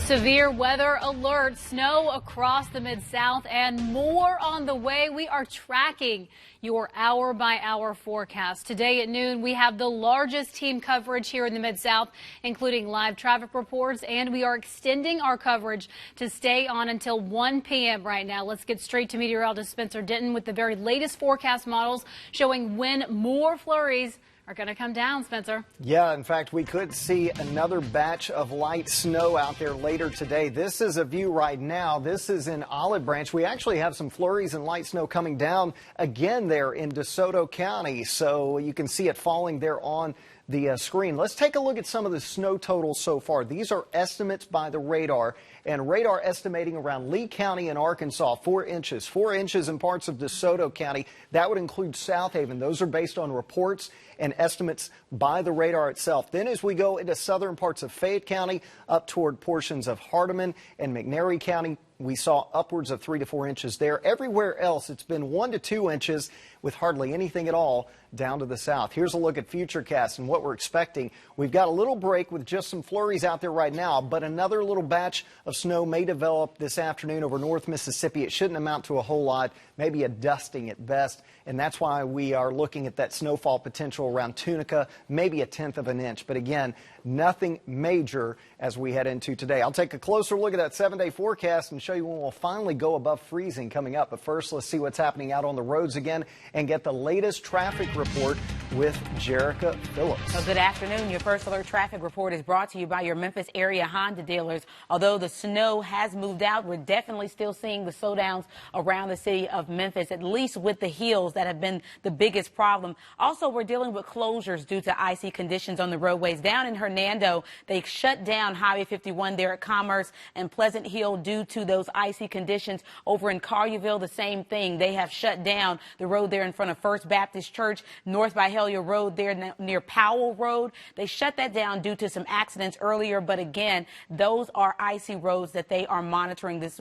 Severe weather alert, snow across the Mid-South, and more on the way. We are tracking your hour-by-hour forecast. Today at noon, we have the largest team coverage here in the Mid-South, including live traffic reports, and we are extending our coverage to stay on until 1 p.m. right now. Let's get straight to meteorologist Spencer Denton with the very latest forecast models showing when more flurries are going to come down, Spencer. Yeah, in fact, we could see another batch of light snow out there later today. This is a view right now. This is in Olive Branch. We actually have some flurries and light snow coming down again there in DeSoto County. So you can see it falling there on the screen. Let's take a look at some of the snow totals so far. These are estimates by the radar, and radar estimating around Lee County in Arkansas, 4 inches. 4 inches in parts of DeSoto County. That would include South Haven. Those are based on reports and estimates by the radar itself. Then as we go into southern parts of Fayette County, up toward portions of Hardeman and McNairy County, we saw upwards of 3 to 4 inches there. Everywhere else, it's been 1 to 2 inches with hardly anything at all down to the south. Here's a look at Futurecast and what we're expecting. We've got a little break with just some flurries out there right now, but another little batch of snow may develop this afternoon over North Mississippi. It shouldn't amount to a whole lot, maybe a dusting at best, and that's why we are looking at that snowfall potential around Tunica, maybe 1/10 of an inch. But again, nothing major as we head into today. I'll take a closer look at that 7-day forecast and show you when we'll finally go above freezing coming up. But first, let's see what's happening out on the roads again and get the latest traffic report with Jerica Phillips. Well, good afternoon. Your first alert traffic report is brought to you by your Memphis area Honda dealers. Although the snow has moved out, we're definitely still seeing the slowdowns around the city of Memphis, at least with the hills that have been the biggest problem. Also, we're dealing with closures due to icy conditions on the roadways. Down in Hernando, they shut down Highway 51 there at Commerce and Pleasant Hill due to those icy conditions. Over in Collierville, the same thing. They have shut down the road there in front of First Baptist Church, north by Hellier Road there near Powell Road. They shut that down due to some accidents earlier, but again, those are icy roads that they are monitoring this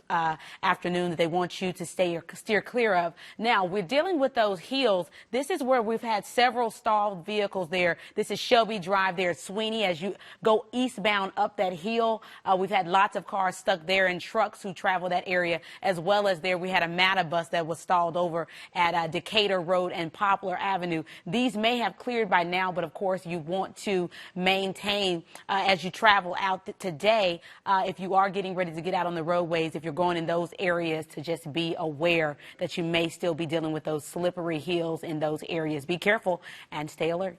afternoon that they want you to steer clear of. Now, we're dealing with those hills. This is where we've had several stalled vehicles there. This is Shelby Drive there at Sweeney. As you go eastbound up that hill, we've had lots of cars stuck there and trucks who travel that area, as well as there we had a MATA bus that was stalled over at Decatur Road and Poplar Avenue. These may have cleared by now, but of course you want to maintain as you travel out today, if you are getting ready to get out on the roadways, if you're going in those areas, to just be aware that you may still be dealing with those slippery hills in those areas. Be careful and stay alert.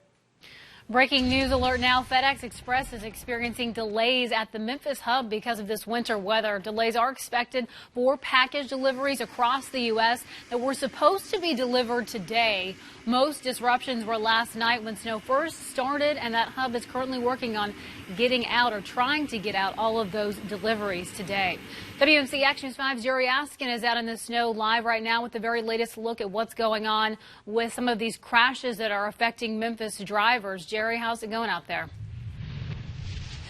Breaking news alert now. FedEx Express is experiencing delays at the Memphis hub because of this winter weather. Delays are expected for package deliveries across the U.S. that were supposed to be delivered today. Most disruptions were last night when snow first started, and that hub is currently working on getting out or trying to get out all of those deliveries today. WMC Action 5's Jerry Askin is out in the snow live right now with the very latest look at what's going on with some of these crashes that are affecting Memphis drivers. Jerry, how's it going out there?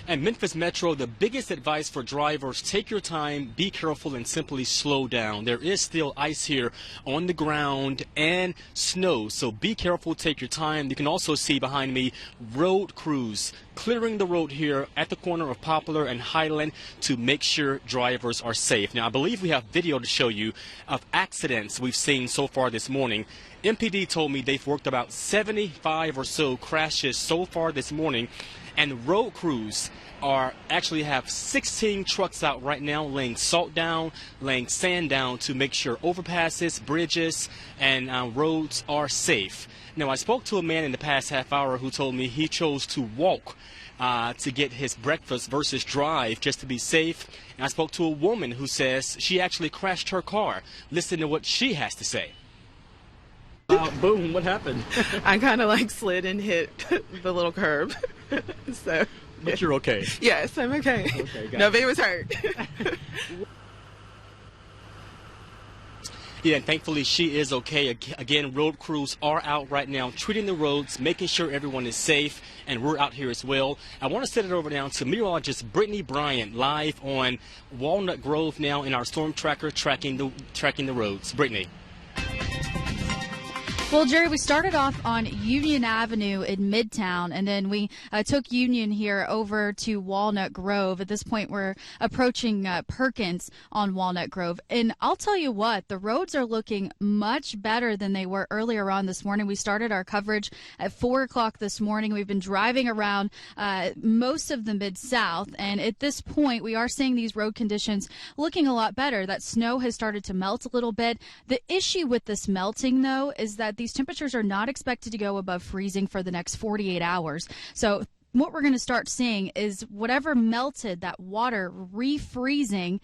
And Memphis Metro, the biggest advice for drivers, take your time, be careful, and simply slow down. There is still ice here on the ground and snow, so be careful, take your time. You can also see behind me road crews clearing the road here at the corner of Poplar and Highland to make sure drivers are safe. Now, I believe we have video to show you of accidents we've seen so far this morning. MPD told me they've worked about 75 or so crashes so far this morning, and road crews actually have 16 trucks out right now laying salt down, laying sand down to make sure overpasses, bridges, and roads are safe. Now, I spoke to a man in the past half hour who told me he chose to walk to get his breakfast versus drive just to be safe. And I spoke to a woman who says she actually crashed her car. Listen to what she has to say. Boom, what happened? I kind of like slid and hit the little curb. So. But you're okay? Yes, I'm okay. Okay, nobody was hurt. Yeah, and thankfully she is okay. Again, road crews are out right now treating the roads, making sure everyone is safe, and we're out here as well. I want to send it over now to meteorologist Brittany Bryant live on Walnut Grove now in our storm tracker tracking the roads. Brittany. Well, Jerry, we started off on Union Avenue in Midtown, and then we took Union here over to Walnut Grove. At this point, we're approaching Perkins on Walnut Grove. And I'll tell you what, the roads are looking much better than they were earlier on this morning. We started our coverage at 4 o'clock this morning. We've been driving around most of the Mid-South, and at this point, we are seeing these road conditions looking a lot better. That snow has started to melt a little bit. The issue with this melting, though, is that these temperatures are not expected to go above freezing for the next 48 hours. So what we're going to start seeing is whatever melted, that water refreezing.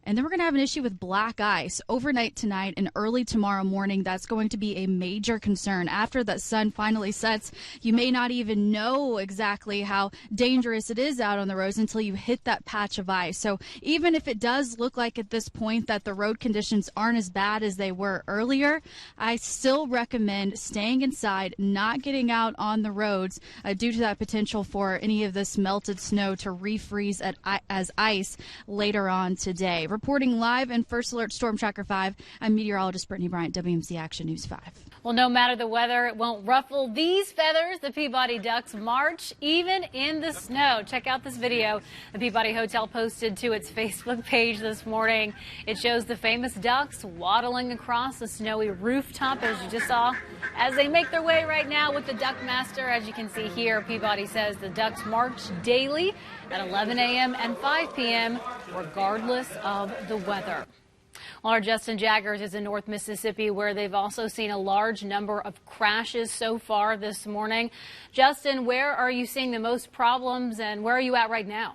And then we're going to have an issue with black ice overnight tonight and early tomorrow morning. That's going to be a major concern. After the sun finally sets, you may not even know exactly how dangerous it is out on the roads until you hit that patch of ice. So even if it does look like at this point that the road conditions aren't as bad as they were earlier, I still recommend staying inside, not getting out on the roads due to that potential for any of this melted snow to refreeze as ice later on today. Reporting live in First Alert Storm Tracker 5, I'm meteorologist Brittany Bryant, WMC Action News 5. Well, no matter the weather, it won't ruffle these feathers. The Peabody Ducks march even in the snow. Check out this video the Peabody Hotel posted to its Facebook page this morning. It shows the famous ducks waddling across the snowy rooftop, as you just saw, as they make their way right now with the Duck Master. As you can see here, Peabody says the ducks march daily at 11 a.m. and 5 p.m. regardless of the weather. Well, our Justin Jaggers is in North Mississippi, where they've also seen a large number of crashes so far this morning. Justin, where are you seeing the most problems, and where are you at right now?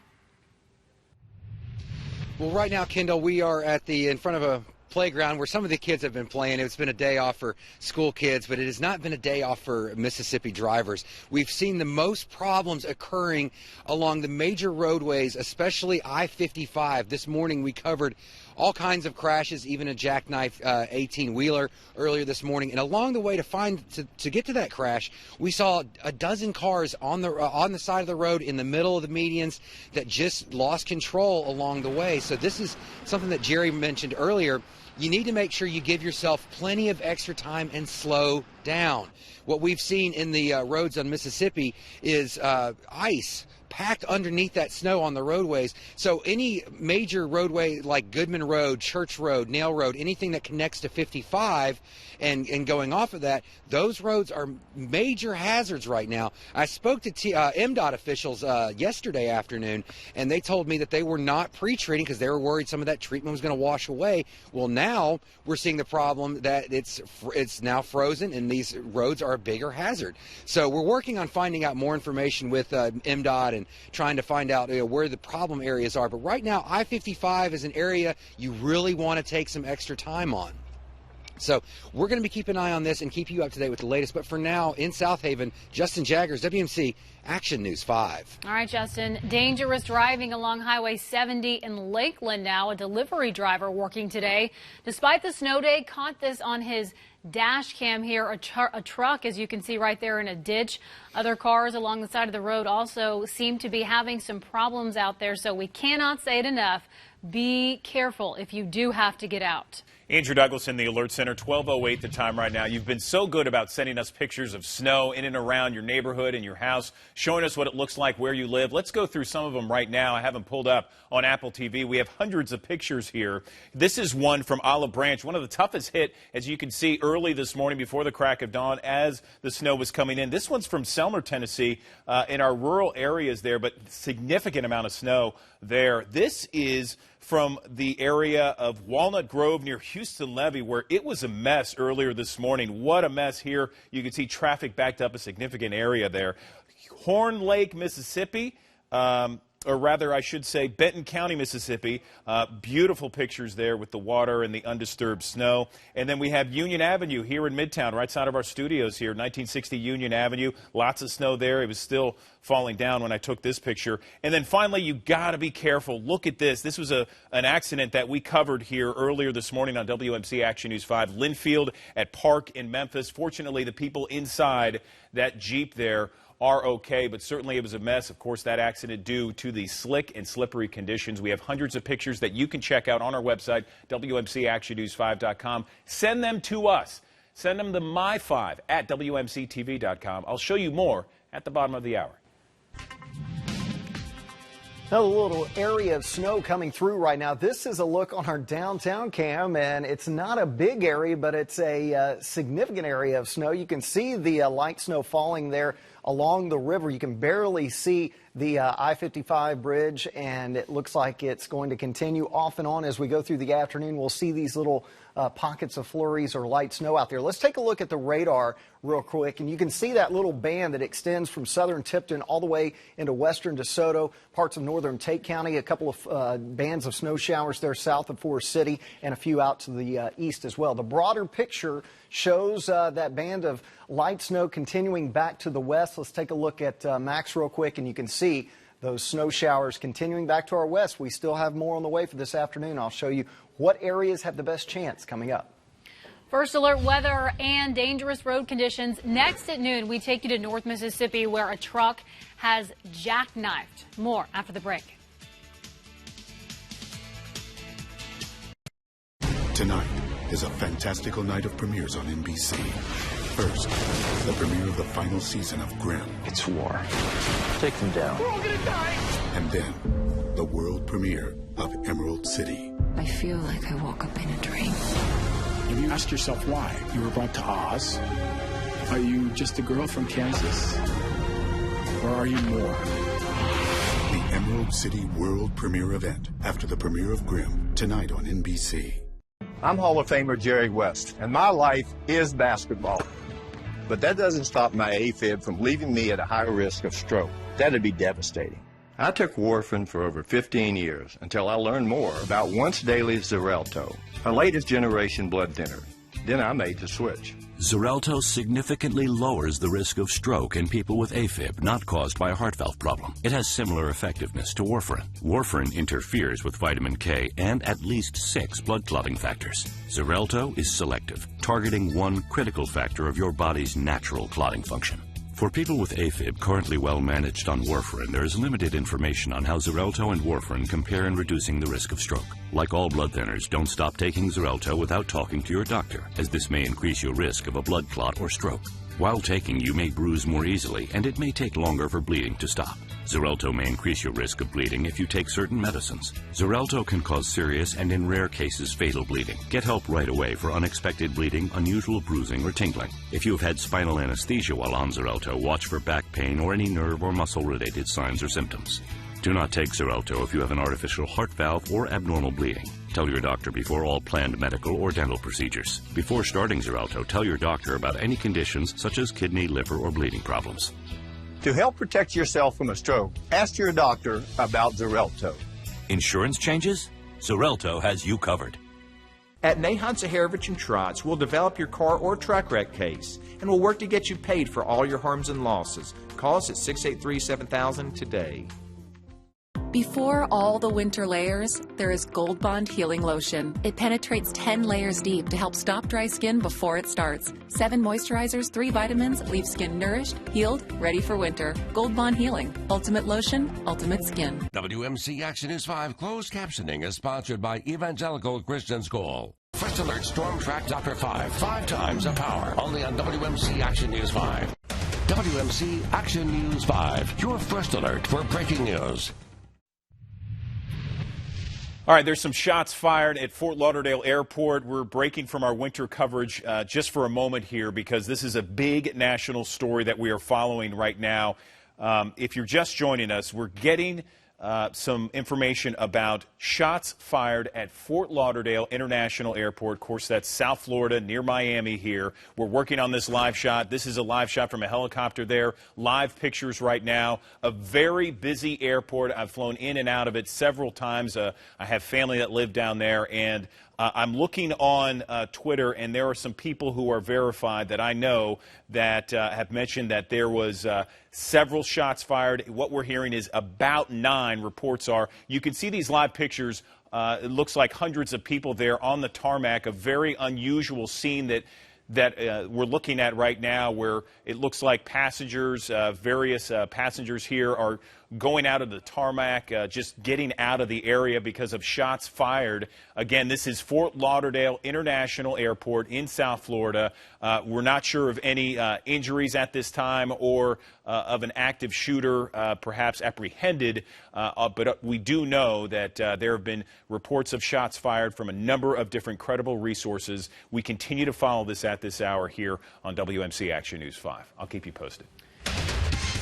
Well, right now, Kendall, we are in front of a playground where some of the kids have been playing. It's been a day off for school kids, but it has not been a day off for Mississippi drivers. We've seen the most problems occurring along the major roadways, especially I-55. This morning we covered all kinds of crashes, even a jackknife 18-wheeler earlier this morning. And along the way to get to that crash, we saw a dozen cars on the side of the road in the middle of the medians that just lost control along the way. So this is something that Jerry mentioned earlier. You need to make sure you give yourself plenty of extra time and slow down. What we've seen in the roads on Mississippi is ice packed underneath that snow on the roadways. So any major roadway like Goodman Road, Church Road, Nail Road, anything that connects to 55 and going off of that, those roads are major hazards right now. I spoke to MDOT officials yesterday afternoon, and they told me that they were not pre-treating because they were worried some of that treatment was going to wash away. Well, now we're seeing the problem that it's now frozen and these roads are a bigger hazard. So we're working on finding out more information with MDOT and trying to find out where the problem areas are. But right now, I-55 is an area you really want to take some extra time on. So we're going to be keeping an eye on this and keep you up to date with the latest. But for now, in South Haven, Justin Jaggers, WMC Action News 5. All right, Justin. Dangerous driving along Highway 70 in Lakeland now. A delivery driver working today, despite the snow day, caught this on his dash cam here. A truck, as you can see right there, in a ditch. Other cars along the side of the road also seem to be having some problems out there. So we cannot say it enough. Be careful if you do have to get out. Andrew Douglas in the Alert Center, 12:08 the time right now. You've been so good about sending us pictures of snow in and around your neighborhood and your house, showing us what it looks like where you live. Let's go through some of them right now. I have them pulled up on Apple TV. We have hundreds of pictures here. This is one from Olive Branch, one of the toughest hit, as you can see, early this morning before the crack of dawn as the snow was coming in. This one's from Selmer, Tennessee, in our rural areas there, but significant amount of snow there. This is from the area of Walnut Grove near Houston Levee, where it was a mess earlier this morning. What a mess here. You can see traffic backed up a significant area there. Horn Lake, Mississippi, or rather I should say Benton County, Mississippi. Beautiful pictures there with the water and the undisturbed snow. And then we have Union Avenue here in Midtown, right side of our studios here, 1960 Union Avenue. Lots of snow there. It was still falling down when I took this picture. And then finally, you got to be careful. Look at this. This was an accident that we covered here earlier this morning on WMC Action News 5. Linfield at Park in Memphis. Fortunately, the people inside that Jeep there are okay, but certainly it was a mess. Of course, that accident due to the slick and slippery conditions. We have hundreds of pictures that you can check out on our website, WMCActionNews5.com. Send them to us. Send them to my5 at WMCTV.com. I'll show you more at the bottom of the hour. Now, a little area of snow coming through right now. This is a look on our downtown cam, and it's not a big area, but it's a significant area of snow. You can see the light snow falling there along the river. You can barely see the I-55 bridge, and it looks like it's going to continue off and on as we go through the afternoon. We'll see these little pockets of flurries or light snow out there. Let's take a look at the radar real quick, and you can see that little band that extends from southern Tipton all the way into western DeSoto, parts of northern Tate County, a couple of bands of snow showers there south of Forest City, and a few out to the east as well. The broader picture shows that band of light snow continuing back to the west. Let's take a look at max real quick, and you can see those snow showers continuing back to our west. We still have more on the way for this afternoon. I'll show you what areas have the best chance coming up. First alert weather and dangerous road conditions. Next at noon, we take you to North Mississippi where a truck has jackknifed. More after the break. Tonight is a fantastical night of premieres on NBC. First, the premiere of the final season of Grimm. It's war. Take them down. We're all gonna die! And then, the world premiere of Emerald City. I feel like I woke up in a dream. Have you asked yourself why you were brought to Oz? Are you just a girl from Kansas? Or are you more? The Emerald City world premiere event after the premiere of Grimm, tonight on NBC. I'm Hall of Famer Jerry West, and my life is basketball. But that doesn't stop my AFib from leaving me at a high risk of stroke. That'd be devastating. I took warfarin for over 15 years until I learned more about once daily Xarelto, a latest generation blood thinner. Then I made the switch. Xarelto significantly lowers the risk of stroke in people with AFib not caused by a heart valve problem. It has similar effectiveness to warfarin. Warfarin interferes with vitamin K and at least 6 blood clotting factors. Xarelto is selective, targeting one critical factor of your body's natural clotting function. For people with AFib currently well managed on warfarin, there is limited information on how Xarelto and warfarin compare in reducing the risk of stroke. Like all blood thinners, don't stop taking Xarelto without talking to your doctor, as this may increase your risk of a blood clot or stroke. While taking, you may bruise more easily, and it may take longer for bleeding to stop. Xarelto may increase your risk of bleeding if you take certain medicines. Xarelto can cause serious and, in rare cases, fatal bleeding. Get help right away for unexpected bleeding, unusual bruising, or tingling. If you have had spinal anesthesia while on Xarelto, watch for back pain or any nerve or muscle-related signs or symptoms. Do not take Xarelto if you have an artificial heart valve or abnormal bleeding. Tell your doctor before all planned medical or dental procedures. Before starting Xarelto, tell your doctor about any conditions such as kidney, liver, or bleeding problems. To help protect yourself from a stroke, ask your doctor about Xarelto. Insurance changes? Xarelto has you covered. At Nahant Zaharovich & Trotz, we'll develop your car or truck wreck case, and we'll work to get you paid for all your harms and losses. Call us at 683-7000 today. Before all the winter layers, there is Gold Bond Healing Lotion. It penetrates 10 layers deep to help stop dry skin before it starts. 7 moisturizers, 3 vitamins leave skin nourished, healed, ready for winter. Gold Bond Healing. Ultimate lotion, ultimate skin. WMC Action News 5 closed captioning is sponsored by Evangelical Christian School. First Alert Storm Track Dr. 5 times the power. Only on WMC Action News 5. WMC Action News 5. Your first alert for breaking news. All right, there's some shots fired at Fort Lauderdale Airport. We're breaking from our winter coverage just for a moment here because this is a big national story that we are following right now. If you're just joining us, we're getting some information about shots fired at Fort Lauderdale International Airport. Of course, that's South Florida, near Miami here. We're working on this live shot. This is a live shot from a helicopter there. Live pictures right now. A very busy airport. I've flown in and out of it several times. I have family that live down there, and I'm looking on Twitter, and there are some people who are verified that I know that have mentioned that there was several shots fired. What we're hearing is about 9, reports are. You can see these live pictures. It looks like hundreds of people there on the tarmac, a very unusual scene that we're looking at right now, where it looks like passengers, various passengers here are going out of the tarmac, just getting out of the area because of shots fired. Again, this is Fort Lauderdale International Airport in South Florida. We're not sure of any injuries at this time or of an active shooter perhaps apprehended, but we do know that there have been reports of shots fired from a number of different credible resources. We continue to follow this at this hour here on WMC Action News 5. I'll keep you posted.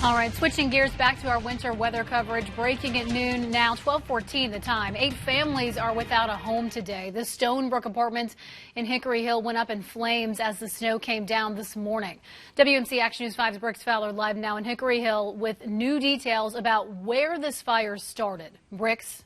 All right, switching gears back to our winter weather coverage. Breaking at noon now, 12:14 the time. 8 families are without a home today. The Stonebrook apartment in Hickory Hill went up in flames as the snow came down this morning. WMC Action News 5's Brooks Fowler live now in Hickory Hill with new details about where this fire started. Bricks?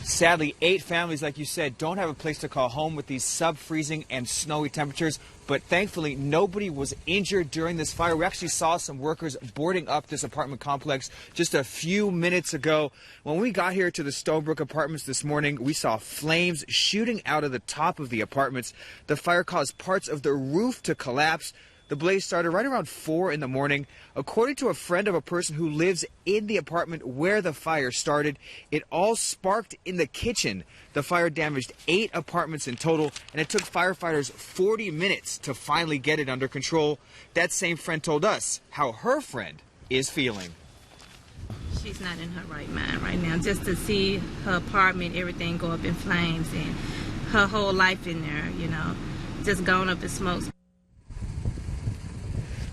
Sadly, 8 families, like you said, don't have a place to call home with these sub-freezing and snowy temperatures. But thankfully, nobody was injured during this fire. We actually saw some workers boarding up this apartment complex just a few minutes ago. When we got here to the Stonebrook apartments this morning, we saw flames shooting out of the top of the apartments. The fire caused parts of the roof to collapse. The blaze started right around 4 in the morning. According to a friend of a person who lives in the apartment where the fire started, it all sparked in the kitchen. The fire damaged 8 apartments in total, and it took firefighters 40 minutes to finally get it under control. That same friend told us how her friend is feeling. She's not in her right mind right now. Just to see her apartment, everything go up in flames, and her whole life in there, you know, just gone up in smoke.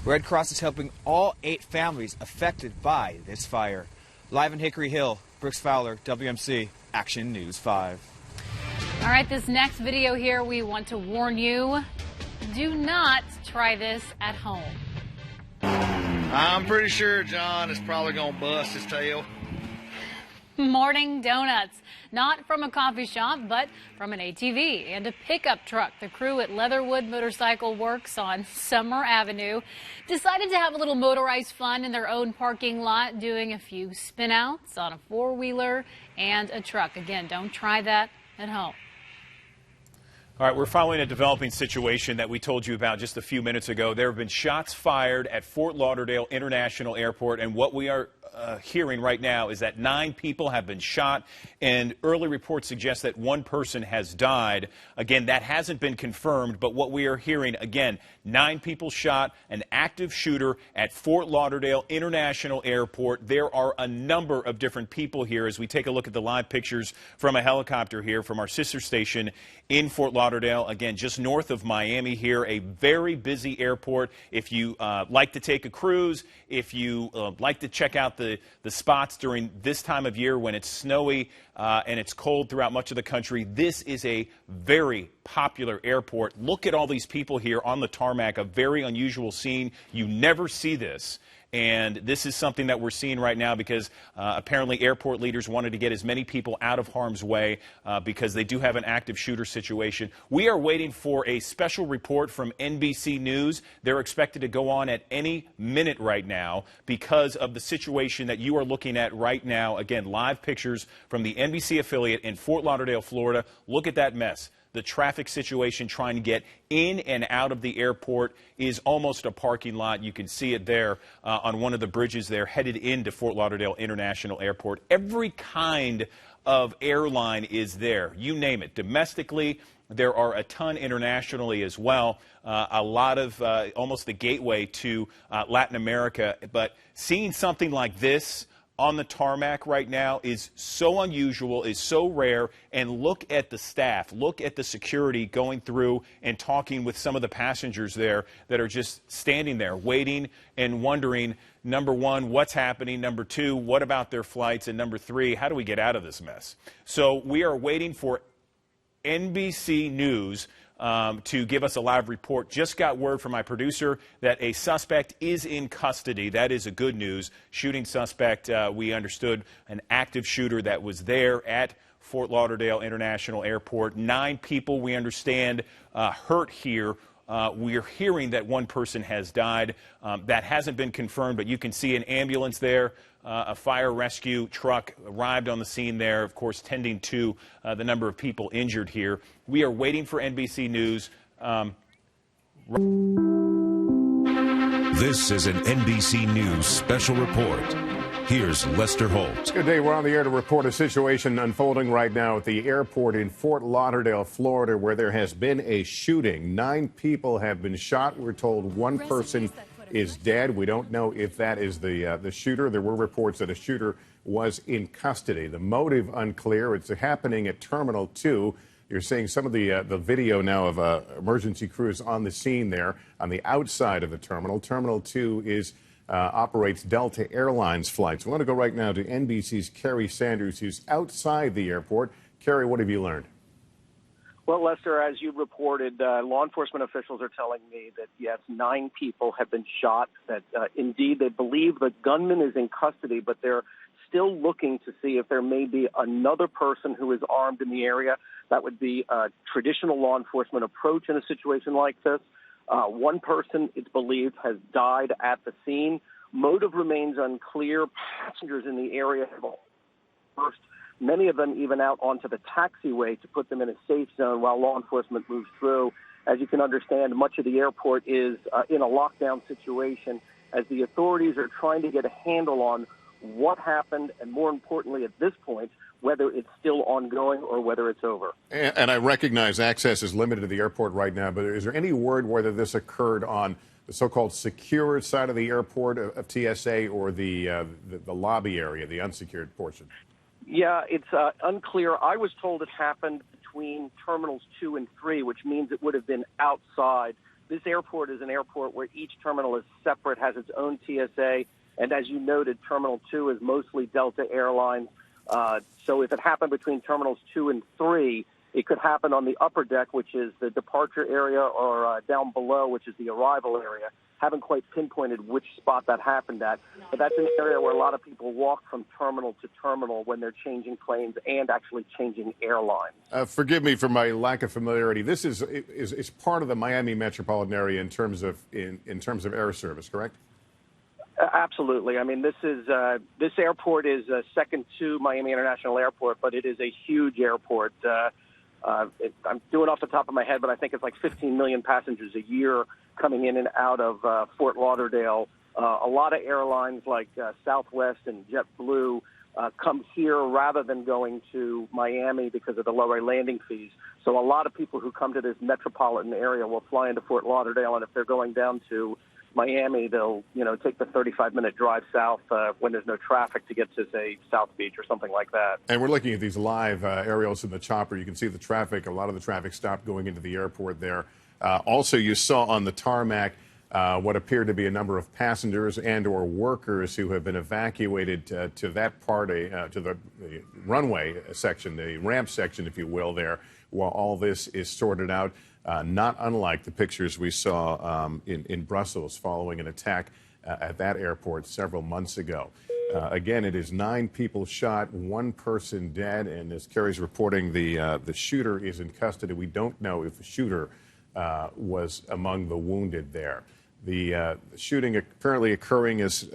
Red Cross is helping all 8 families affected by this fire. Live in Hickory Hill, Brooks Fowler, WMC Action News 5. All right, this next video here, we want to warn you, do not try this at home. I'm pretty sure John is probably going to bust his tail. Morning donuts, not from a coffee shop, but from an ATV and a pickup truck. The crew at Leatherwood Motorcycle Works on Summer Avenue decided to have a little motorized fun in their own parking lot, doing a few spinouts on a 4-wheeler and a truck. Again, don't try that at home. All right, we're following a developing situation that we told you about just a few minutes ago. There have been shots fired at Fort Lauderdale International Airport, and what we are hearing right now is that 9 people have been shot, and early reports suggest that 1 person has died. Again, that hasn't been confirmed, but what we are hearing, again, 9 people shot, an active shooter at Fort Lauderdale International Airport. There are a number of different people here as we take a look at the live pictures from a helicopter here from our sister station in Fort Lauderdale, again, just north of Miami here, a very busy airport. If you like to take a cruise, if you like to check out the spots during this time of year when it's snowy and it's cold throughout much of the country, this is a very popular airport. Look at all these people here on the tarmac, a very unusual scene. You never see this. And this is something that we're seeing right now because apparently airport leaders wanted to get as many people out of harm's way because they do have an active shooter situation. We are waiting for a special report from NBC News. They're expected to go on at any minute right now because of the situation that you are looking at right now. Again, live pictures from the NBC affiliate in Fort Lauderdale, Florida. Look at that mess. The traffic situation trying to get in and out of the airport is almost a parking lot. You can see it there on one of the bridges there headed into Fort Lauderdale International Airport. Every kind of airline is there. You name it. Domestically, there are a ton internationally as well. A lot of almost the gateway to Latin America. But seeing something like this on the tarmac right now is so unusual, is so rare, and look at the staff, look at the security going through and talking with some of the passengers there that are just standing there waiting and wondering, number 1, what's happening, number 2, what about their flights, and number 3, how do we get out of this mess? So we are waiting for NBC News to give us a live report. Just got word from my producer that a suspect is in custody. That is a good news. Shooting suspect, we understood, an active shooter that was there at Fort Lauderdale International Airport. 9 people, we understand, hurt here. We are hearing that 1 person has died. That hasn't been confirmed, but you can see an ambulance there. A fire rescue truck arrived on the scene there, of course, tending to the number of people injured here. We are waiting for NBC News. This is an NBC News special report. Here's Lester Holt. Good day. We're on the air to report a situation unfolding right now at the airport in Fort Lauderdale, Florida, where there has been a shooting. 9 people have been shot. We're told 1 person is dead. We don't know if that is the shooter. There were reports that a shooter was in custody. The motive unclear. It's happening at Terminal 2. You're seeing some of the video now of emergency crews on the scene there on the outside of the terminal. Terminal 2 operates Delta Airlines flights. We want to go right now to NBC's Kerry Sanders, who's outside the airport. Kerry, what have you learned? Well, Lester, as you reported, law enforcement officials are telling me that, yes, 9 people have been shot, that indeed they believe the gunman is in custody, but they're still looking to see if there may be another person who is armed in the area. That would be a traditional law enforcement approach in a situation like this. 1 person, it's believed, has died at the scene. Motive remains unclear. Passengers in the area have first, many of them even out onto the taxiway to put them in a safe zone while law enforcement moves through. As you can understand, much of the airport is in a lockdown situation as the authorities are trying to get a handle on what happened and, more importantly, at this point, whether it's still ongoing or whether it's over. And I recognize access is limited to the airport right now, but is there any word whether this occurred on the so-called secure side of the airport of TSA or the lobby area, the unsecured portion? Yeah, it's unclear. I was told it happened between Terminals 2 and 3, which means it would have been outside. This airport is an airport where each terminal is separate, has its own TSA, and as you noted, Terminal 2 is mostly Delta Airlines. So if it happened between Terminals 2 and 3, it could happen on the upper deck, which is the departure area, or down below, which is the arrival area. Haven't quite pinpointed which spot that happened at, but that's an area where a lot of people walk from terminal to terminal when they're changing planes and actually changing airlines. Forgive me for my lack of familiarity. This is part of the Miami metropolitan area in terms of air service, correct? Absolutely. I mean, this airport is second to Miami International Airport, but it is a huge airport. I'm doing off the top of my head, but I think it's like 15 million passengers a year coming in and out of Fort Lauderdale. A lot of airlines like Southwest and JetBlue come here rather than going to Miami because of the lower landing fees. So a lot of people who come to this metropolitan area will fly into Fort Lauderdale, and if they're going down to Miami, they'll, take the 35-minute drive south when there's no traffic to get to, say, South Beach or something like that. And we're looking at these live aerials in the chopper. You can see the traffic. A lot of the traffic stopped going into the airport there. Also, you saw on the tarmac what appeared to be a number of passengers and or workers who have been evacuated to that part, to the runway section, the ramp section, if you will, there, while all this is sorted out. Not unlike the pictures we saw in Brussels following an attack at that airport several months ago. Again, it is 9 people shot, 1 person dead, and as Kerry's reporting, the shooter is in custody. We don't know if the shooter was among the wounded there. The shooting apparently occurring, as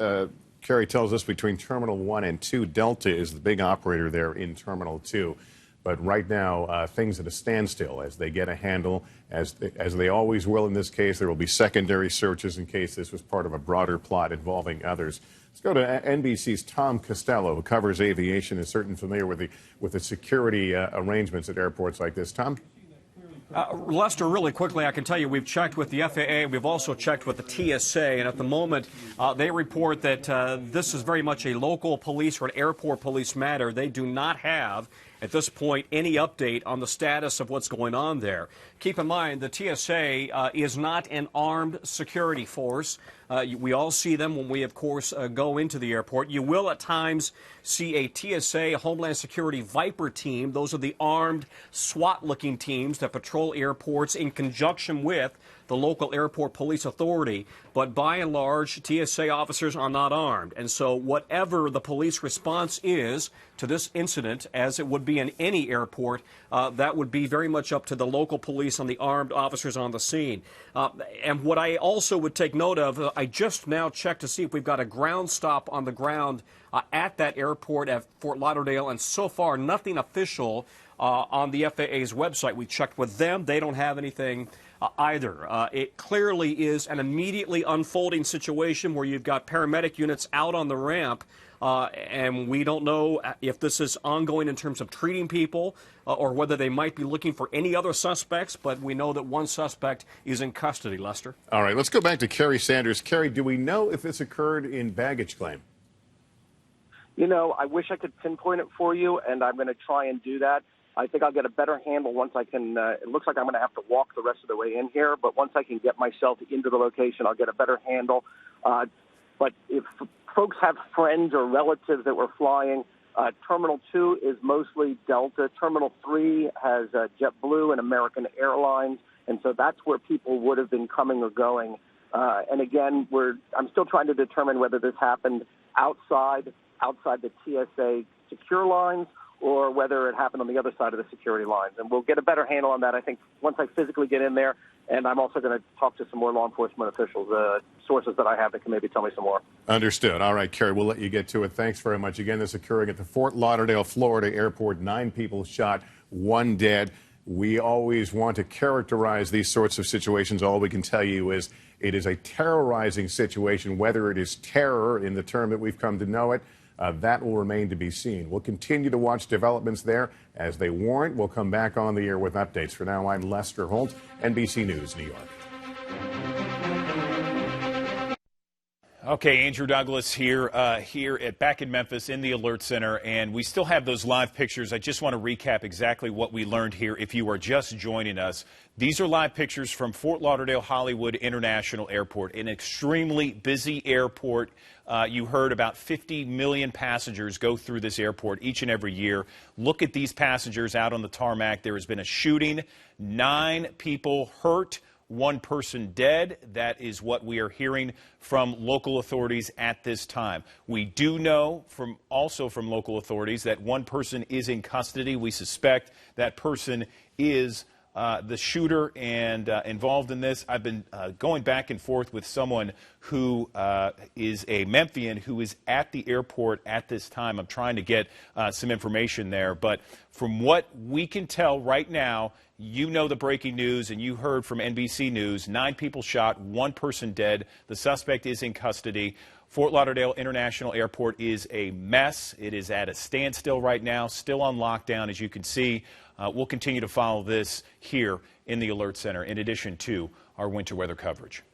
Kerry tells us, between Terminal 1 and 2. Delta is the big operator there in Terminal 2. But right now, things at a standstill as they get a handle, as they always will in this case. There will be secondary searches in case this was part of a broader plot involving others. Let's go to NBC's Tom Costello, who covers aviation and is certainly familiar with the security arrangements at airports like this. Tom? Lester, really quickly, I can tell you we've checked with the FAA. We've also checked with the TSA. And at the moment, they report that this is very much a local police or an airport police matter. They do not have, at this point, any update on the status of what's going on there. Keep in mind, the TSA is not an armed security force. We all see them when we, of course, go into the airport. You will at times see a TSA Homeland Security Viper team. Those are the armed SWAT-looking teams that patrol airports in conjunction with the local airport police authority. But by and large, TSA officers are not armed. And so whatever the police response is to this incident, as it would be in any airport, that would be very much up to the local police and the armed officers on the scene. And what I also would take note of, I just now checked to see if we've got a ground stop on the ground at that airport at Fort Lauderdale, and so far nothing official on the FAA's website. We checked with them. They don't have anything either. It clearly is an immediately unfolding situation where you've got paramedic units out on the ramp, and we don't know if this is ongoing in terms of treating people or whether they might be looking for any other suspects, but we know that one suspect is in custody, Lester. All right, let's go back to Kerry Sanders. Kerry, do we know if this occurred in baggage claim? You know, I wish I could pinpoint it for you, and I'm going to try and do that. I think I'll get a better handle once I can. It looks like I'm going to have to walk the rest of the way in here, but once I can get myself into the location, I'll get a better handle. But if folks have friends or relatives that were flying, Terminal 2 is mostly Delta. Terminal 3 has JetBlue and American Airlines, and so that's where people would have been coming or going. And again, I'm still trying to determine whether this happened outside the TSA secure lines, or whether it happened on the other side of the security lines. And we'll get a better handle on that, I think, once I physically get in there. And I'm also going to talk to some more law enforcement officials, sources that I have that can maybe tell me some more. Understood. All right, Kerry, we'll let you get to it. Thanks very much. Again, this occurring at the Fort Lauderdale, Florida airport. 9 people shot, 1 dead. We always want to characterize these sorts of situations. All we can tell you is it is a terrorizing situation, whether it is terror in the term that we've come to know it. That will remain to be seen. We'll continue to watch developments there as they warrant. We'll come back on the air with updates. For now, I'm Lester Holt, NBC News, New York. Okay, Andrew Douglas here back in Memphis in the Alert Center, and we still have those live pictures. I just want to recap exactly what we learned here if you are just joining us. These are live pictures from Fort Lauderdale Hollywood International Airport, an extremely busy airport. You heard about 50 million passengers go through this airport each and every year. Look at these passengers out on the tarmac. There has been a shooting, 9 people hurt, 1 person dead. That is what we are hearing from local authorities at this time. We do know also from local authorities that 1 person is in custody. We suspect that person is the shooter and involved in this. I've been going back and forth with someone who is a Memphian who is at the airport at this time. I'm trying to get some information there. But from what we can tell right now, you know the breaking news, and you heard from NBC News, 9 people shot, 1 person dead. The suspect is in custody. Fort Lauderdale International Airport is a mess. It is at a standstill right now, still on lockdown, as you can see. We'll continue to follow this here in the Alert Center, in addition to our winter weather coverage.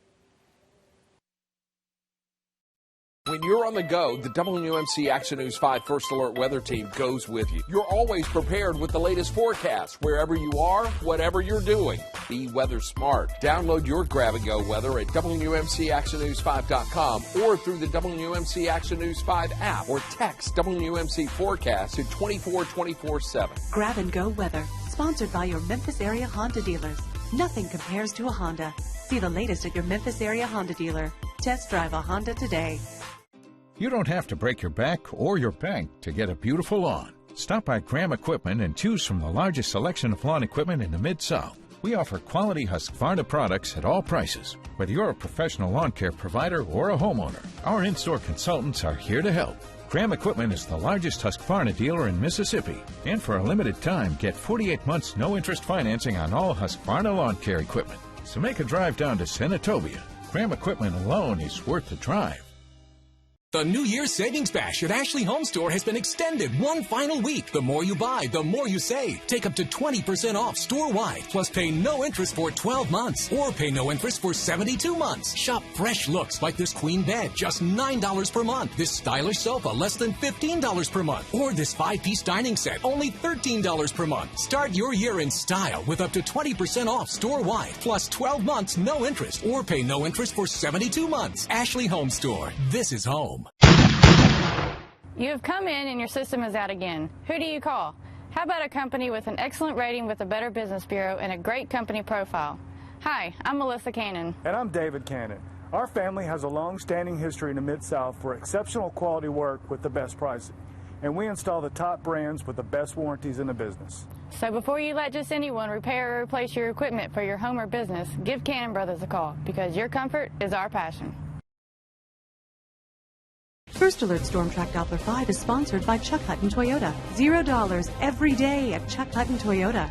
When you're on the go, the WMC Action News 5 First Alert Weather Team goes with you. You're always prepared with the latest forecast, wherever you are, whatever you're doing. Be weather smart. Download your grab-and-go weather at WMCActionNews5.com or through the WMC Action News 5 app, or text WMC Forecast to 24247. Grab-and-go weather, sponsored by your Memphis area Honda dealers. Nothing compares to a Honda. See the latest at your Memphis area Honda dealer. Test drive a Honda today. You don't have to break your back or your bank to get a beautiful lawn. Stop by Graham Equipment and choose from the largest selection of lawn equipment in the Mid-South. We offer quality Husqvarna products at all prices. Whether you're a professional lawn care provider or a homeowner, our in-store consultants are here to help. Graham Equipment is the largest Husqvarna dealer in Mississippi. And for a limited time, get 48 months no-interest financing on all Husqvarna lawn care equipment. So make a drive down to Senatobia. Graham Equipment alone is worth the drive. The New Year's Savings Bash at Ashley Home Store has been extended 1 final week. The more you buy, the more you save. Take up to 20% off store-wide, plus pay no interest for 12 months, or pay no interest for 72 months. Shop fresh looks like this queen bed, just $9 per month. This stylish sofa, less than $15 per month. Or this 5-piece dining set, only $13 per month. Start your year in style with up to 20% off store-wide, plus 12 months no interest, or pay no interest for 72 months. Ashley Home Store. This is home. You have come in and your system is out again. Who do you call? How about a company with an excellent rating with a Better Business Bureau and a great company profile? Hi, I'm Melissa Cannon. And I'm David Cannon. Our family has a long-standing history in the Mid-South for exceptional quality work with the best pricing. And we install the top brands with the best warranties in the business. So before you let just anyone repair or replace your equipment for your home or business, give Cannon Brothers a call, because your comfort is our passion. First Alert Storm Track Doppler 5 is sponsored by Chuck Hutton Toyota. $0 every day at Chuck Hutton Toyota.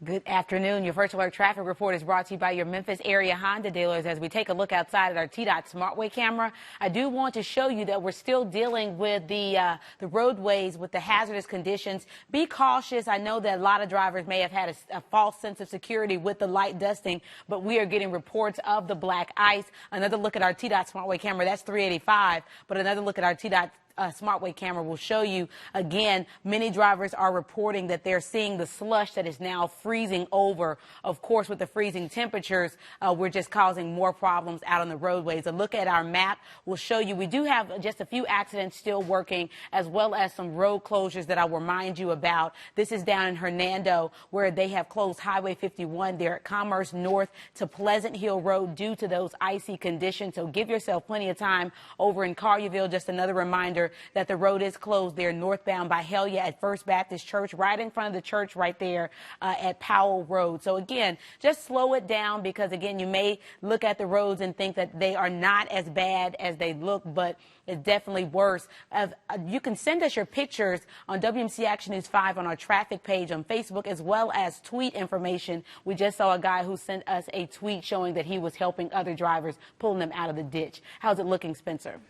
Good afternoon. Your First Alert Traffic Report is brought to you by your Memphis area Honda dealers. As we take a look outside at our TDOT SmartWay camera, I do want to show you that we're still dealing with the roadways with the hazardous conditions. Be cautious. I know that a lot of drivers may have had a false sense of security with the light dusting, but we are getting reports of the black ice. Another look at our TDOT SmartWay camera, that's 385, but another look at our TDOT SmartWay camera will show you, again, many drivers are reporting that they're seeing the slush that is now freezing over. Of course, with the freezing temperatures, we're just causing more problems out on the roadways. A look at our map will show you we do have just a few accidents still working, as well as some road closures that I'll remind you about. This is down in Hernando, where they have closed Highway 51 there at Commerce North to Pleasant Hill Road due to those icy conditions. So give yourself plenty of time over in Collierville. Just another reminder that the road is closed there northbound by Hellia at First Baptist Church, right in front of the church right there at Powell Road. So again, just slow it down, because again, you may look at the roads and think that they are not as bad as they look, but it's definitely worse. You can send us your pictures on WMC Action News 5 on our traffic page on Facebook, as well as tweet information. We just saw a guy who sent us a tweet showing that he was helping other drivers, pulling them out of the ditch. How's it looking, Spencer?